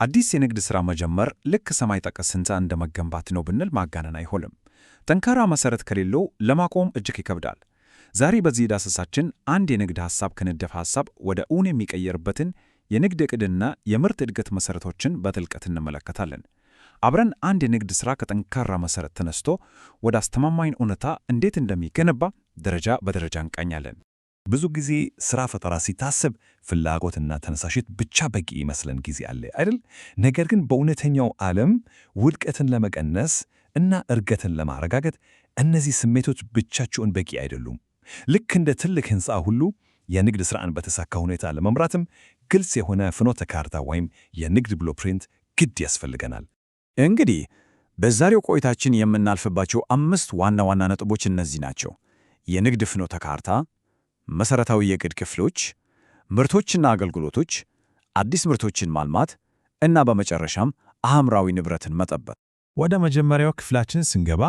አዲስ የንግድ ሥራ መጀመር ልክ ሰማይ ጠቀስ ሕንፃ እንደ መገንባት ነው ብንል ማጋነን አይሆንም። ጠንካራ መሠረት ከሌለው ለማቆም እጅግ ይከብዳል። ዛሬ በዚህ ዳሰሳችን አንድ የንግድ ሐሳብ ከነደፈ ሐሳብ ወደ እውን የሚቀየርበትን የንግድ ዕቅድና የምርት እድገት መሠረቶችን በጥልቀት እንመለከታለን። አብረን አንድ የንግድ ሥራ ከጠንካራ መሠረት ተነስቶ ወደ አስተማማኝ እውነታ እንዴት እንደሚገነባ ደረጃ በደረጃ እንቃኛለን። ብዙ ጊዜ ሥራ ፈጠራ ሲታሰብ ፍላጎትና ተነሳሽት ብቻ በቂ ይመስለን ጊዜ አለ አይደል? ነገር ግን በእውነተኛው ዓለም ውድቀትን ለመቀነስ እና እድገትን ለማረጋገጥ እነዚህ ስሜቶች ብቻቸውን በቂ አይደሉም። ልክ እንደ ትልቅ ሕንፃ ሁሉ የንግድ ሥራን በተሳካ ሁኔታ ለመምራትም ግልጽ የሆነ ፍኖተ ካርታ ወይም የንግድ ብሉፕሪንት ግድ ያስፈልገናል። እንግዲህ በዛሬው ቆይታችን የምናልፍባቸው 5 ዋና ዋና ነጥቦች እነዚህ ናቸው። የንግድ ፍኖተ ካርታ፣ መሠረታዊ የዕቅድ ክፍሎች፣ ምርቶችና አገልግሎቶች፣ አዲስ ምርቶችን ማልማት እና በመጨረሻም አእምሯዊ ንብረትን መጠበቅ። ወደ መጀመሪያው ክፍላችን ስንገባ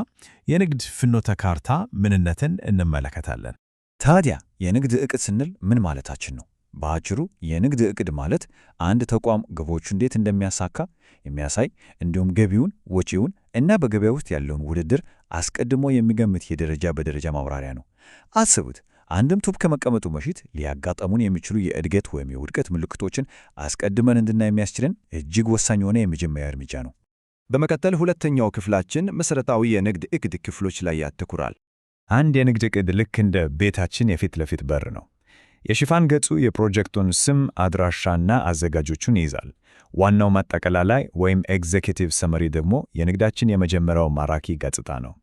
የንግድ ፍኖተ ካርታ ምንነትን እንመለከታለን። ታዲያ የንግድ ዕቅድ ስንል ምን ማለታችን ነው? በአጭሩ የንግድ ዕቅድ ማለት አንድ ተቋም ግቦቹ እንዴት እንደሚያሳካ የሚያሳይ እንዲሁም ገቢውን፣ ወጪውን እና በገበያ ውስጥ ያለውን ውድድር አስቀድሞ የሚገምት የደረጃ በደረጃ ማብራሪያ ነው። አስቡት፣ አንድም ቱብ ከመቀመጡ በፊት ሊያጋጠሙን የሚችሉ የእድገት ወይም የውድቀት ምልክቶችን አስቀድመን እንድናይ የሚያስችለን እጅግ ወሳኝ የሆነ የመጀመሪያ እርምጃ ነው። በመቀጠል ሁለተኛው ክፍላችን መሠረታዊ የንግድ ዕቅድ ክፍሎች ላይ ያተኩራል። አንድ የንግድ ዕቅድ ልክ እንደ ቤታችን የፊት ለፊት በር ነው። የሽፋን ገጹ የፕሮጀክቱን ስም፣ አድራሻና አዘጋጆቹን ይይዛል። ዋናው ማጠቃለያ ወይም ኤግዜኪቲቭ ሰመሪ ደግሞ የንግዳችን የመጀመሪያው ማራኪ ገጽታ ነው።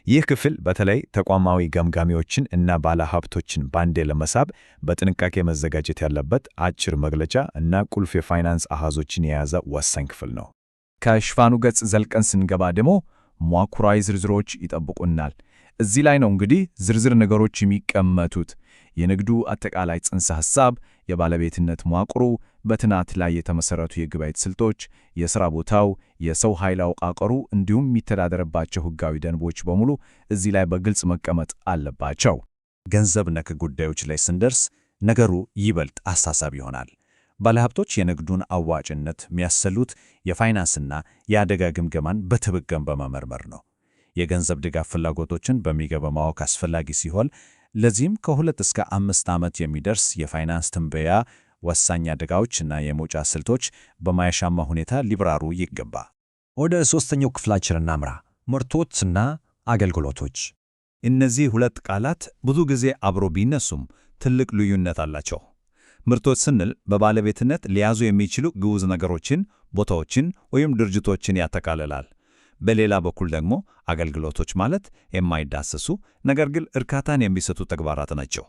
ይህ ክፍል በተለይ ተቋማዊ ገምጋሚዎችን እና ባለሀብቶችን ባንዴ ለመሳብ በጥንቃቄ መዘጋጀት ያለበት አጭር መግለጫ እና ቁልፍ የፋይናንስ አሃዞችን የያዘ ወሳኝ ክፍል ነው። ከሽፋኑ ገጽ ዘልቀን ስንገባ ደግሞ መዋቅራዊ ዝርዝሮች ይጠብቁናል። እዚህ ላይ ነው እንግዲህ ዝርዝር ነገሮች የሚቀመጡት። የንግዱ አጠቃላይ ጽንሰ ሐሳብ፣ የባለቤትነት መዋቅሩ፣ በጥናት ላይ የተመሠረቱ የግብይት ስልቶች፣ የሥራ ቦታው፣ የሰው ኃይል አወቃቀሩ እንዲሁም የሚተዳደርባቸው ሕጋዊ ደንቦች በሙሉ እዚህ ላይ በግልጽ መቀመጥ አለባቸው። ገንዘብ ነክ ጉዳዮች ላይ ስንደርስ ነገሩ ይበልጥ አሳሳቢ ይሆናል። ባለሀብቶች የንግዱን አዋጭነት የሚያሰሉት የፋይናንስና የአደጋ ግምገማን በጥብቅ በመመርመር ነው። የገንዘብ ድጋፍ ፍላጎቶችን በሚገባ ማወቅ አስፈላጊ ሲሆን ለዚህም ከ2 እስከ 5 ዓመት የሚደርስ የፋይናንስ ትንበያ፣ ወሳኝ አደጋዎችና የመውጫ ስልቶች በማያሻማ ሁኔታ ሊብራሩ ይገባ። ወደ ሦስተኛው ክፍላችን እናምራ፣ ምርቶችና አገልግሎቶች። እነዚህ ሁለት ቃላት ብዙ ጊዜ አብሮ ቢነሱም ትልቅ ልዩነት አላቸው። ምርቶች ስንል በባለቤትነት ሊያዙ የሚችሉ ግዑዝ ነገሮችን፣ ቦታዎችን ወይም ድርጅቶችን ያጠቃልላል። በሌላ በኩል ደግሞ አገልግሎቶች ማለት የማይዳሰሱ ነገር ግን እርካታን የሚሰጡ ተግባራት ናቸው።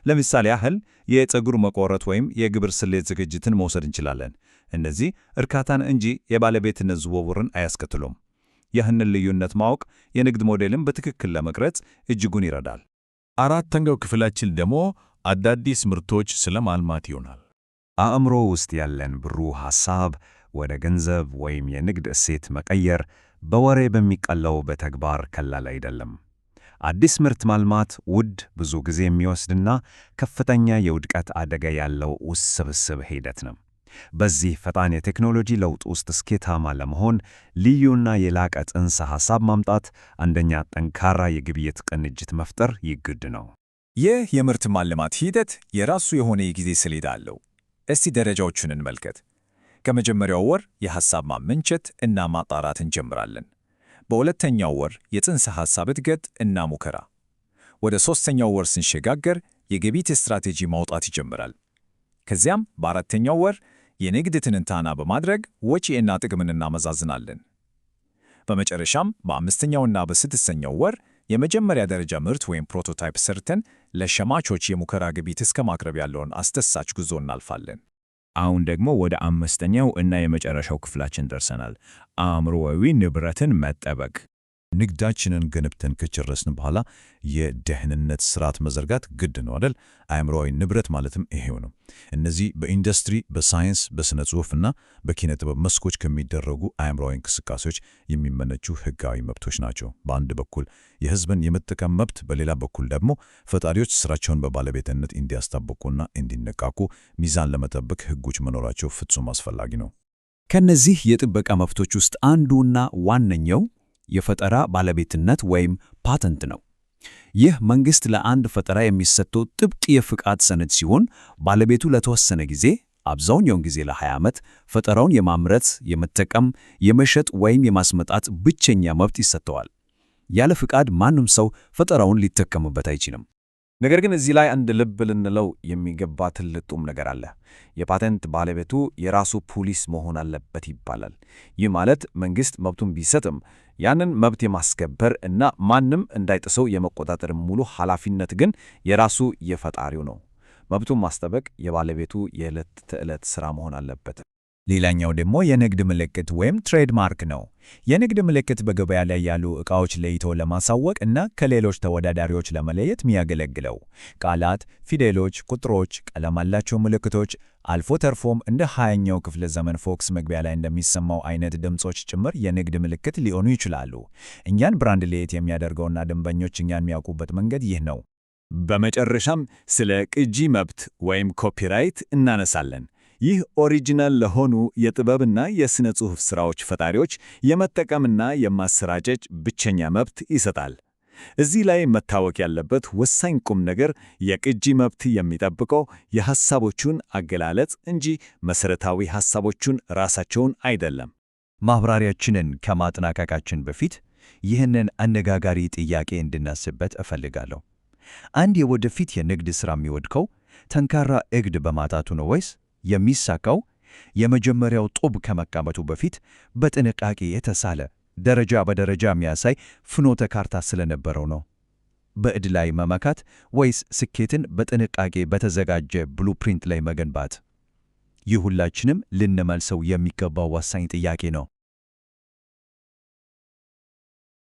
ለምሳሌ ያህል የፀጉር መቆረጥ ወይም የግብር ስሌት ዝግጅትን መውሰድ እንችላለን። እነዚህ እርካታን እንጂ የባለቤትነት ዝውውርን አያስከትሉም። ይህንን ልዩነት ማወቅ የንግድ ሞዴልን በትክክል ለመቅረጽ እጅጉን ይረዳል። አራተኛው ክፍላችን ደግሞ አዳዲስ ምርቶች ስለ ማልማት ይሆናል። አእምሮ ውስጥ ያለን ብሩህ ሐሳብ ወደ ገንዘብ ወይም የንግድ እሴት መቀየር በወሬ በሚቀለው በተግባር ቀላል አይደለም። አዲስ ምርት ማልማት ውድ፣ ብዙ ጊዜ የሚወስድና ከፍተኛ የውድቀት አደጋ ያለው ውስብስብ ሂደት ነው። በዚህ ፈጣን የቴክኖሎጂ ለውጥ ውስጥ ስኬታማ ለመሆን ልዩና የላቀ ጽንሰ ሐሳብ ማምጣት፣ አንደኛ ጠንካራ የግብይት ቅንጅት መፍጠር ይግድ ነው። ይህ የምርት ማልማት ሂደት የራሱ የሆነ የጊዜ ሰሌዳ አለው። እስቲ ደረጃዎቹን እንመልከት። ከመጀመሪያው ወር የሐሳብ ማመንጨት እና ማጣራት እንጀምራለን። በሁለተኛው ወር የጽንሰ ሐሳብ እድገት እና ሙከራ። ወደ ሦስተኛው ወር ስንሸጋገር የግብይት ስትራቴጂ ማውጣት ይጀምራል። ከዚያም በአራተኛው ወር የንግድ ትንተና በማድረግ ወጪና ጥቅምን እናመዛዝናለን። በመጨረሻም በአምስተኛውና በስድስተኛው ወር የመጀመሪያ ደረጃ ምርት ወይም ፕሮቶታይፕ ሰርተን ለሸማቾች የሙከራ ግብይት እስከ ማቅረብ ያለውን አስደሳች ጉዞ እናልፋለን። አሁን ደግሞ ወደ አምስተኛው እና የመጨረሻው ክፍላችን ደርሰናል። አእምሮአዊ ንብረትን መጠበቅ። ንግዳችንን ገንብተን ከጨረስን በኋላ የደህንነት ስርዓት መዘርጋት ግድ ነው አይደል? አእምሮአዊ ንብረት ማለትም ይሄው ነው። እነዚህ በኢንዱስትሪ፣ በሳይንስ፣ በሥነ ጽሑፍና በኪነ ጥበብ መስኮች ከሚደረጉ አእምሮአዊ እንቅስቃሴዎች የሚመነጩ ሕጋዊ መብቶች ናቸው። በአንድ በኩል የሕዝብን የመጠቀም መብት፣ በሌላ በኩል ደግሞ ፈጣሪዎች ስራቸውን በባለቤትነት እንዲያስጠብቁና እንዲነቃቁ ሚዛን ለመጠበቅ ሕጎች መኖራቸው ፍጹም አስፈላጊ ነው። ከነዚህ የጥበቃ መብቶች ውስጥ አንዱና ዋነኛው የፈጠራ ባለቤትነት ወይም ፓተንት ነው። ይህ መንግሥት ለአንድ ፈጠራ የሚሰጠው ጥብቅ የፍቃድ ሰነድ ሲሆን ባለቤቱ ለተወሰነ ጊዜ አብዛኛውን ጊዜ ለ20 ዓመት ፈጠራውን የማምረት፣ የመጠቀም፣ የመሸጥ ወይም የማስመጣት ብቸኛ መብት ይሰጠዋል። ያለ ፍቃድ ማንም ሰው ፈጠራውን ሊጠቀምበት አይችልም። ነገር ግን እዚህ ላይ አንድ ልብ ልንለው የሚገባ ትልቅ ጡም ነገር አለ። የፓተንት ባለቤቱ የራሱ ፖሊስ መሆን አለበት ይባላል። ይህ ማለት መንግሥት መብቱን ቢሰጥም ያንን መብት የማስከበር እና ማንም እንዳይጥሰው የመቆጣጠር ሙሉ ኃላፊነት ግን የራሱ የፈጣሪው ነው። መብቱን ማስጠበቅ የባለቤቱ የዕለት ተዕለት ሥራ መሆን አለበት። ሌላኛው ደግሞ የንግድ ምልክት ወይም ትሬድማርክ ነው። የንግድ ምልክት በገበያ ላይ ያሉ ዕቃዎች ለይቶ ለማሳወቅ እና ከሌሎች ተወዳዳሪዎች ለመለየት የሚያገለግለው ቃላት፣ ፊደሎች፣ ቁጥሮች፣ ቀለም ያላቸው ምልክቶች አልፎ ተርፎም እንደ 20ኛው ክፍለ ዘመን ፎክስ መግቢያ ላይ እንደሚሰማው አይነት ድምጾች ጭምር የንግድ ምልክት ሊሆኑ ይችላሉ። እኛን ብራንድ ለየት የሚያደርገውና ደንበኞች እኛን የሚያውቁበት መንገድ ይህ ነው። በመጨረሻም ስለ ቅጂ መብት ወይም ኮፒራይት እናነሳለን። ይህ ኦሪጂናል ለሆኑ የጥበብና የሥነ ጽሑፍ ሥራዎች ፈጣሪዎች የመጠቀምና የማሰራጨት ብቸኛ መብት ይሰጣል። እዚህ ላይ መታወቅ ያለበት ወሳኝ ቁም ነገር የቅጂ መብት የሚጠብቀው የሐሳቦቹን አገላለጽ እንጂ መሠረታዊ ሐሳቦቹን ራሳቸውን አይደለም። ማብራሪያችንን ከማጠናቀቃችን በፊት ይህንን አነጋጋሪ ጥያቄ እንድናስበት እፈልጋለሁ። አንድ የወደፊት የንግድ ሥራ የሚወድቀው ጠንካራ እቅድ በማጣቱ ነው ወይስ የሚሳካው የመጀመሪያው ጡብ ከመቀመጡ በፊት በጥንቃቄ የተሳለ ደረጃ በደረጃ የሚያሳይ ፍኖተ ካርታ ስለነበረው ነው? በዕድ ላይ መመካት ወይስ ስኬትን በጥንቃቄ በተዘጋጀ ብሉፕሪንት ላይ መገንባት? ይህ ሁላችንም ልንመልሰው የሚገባው ወሳኝ ጥያቄ ነው።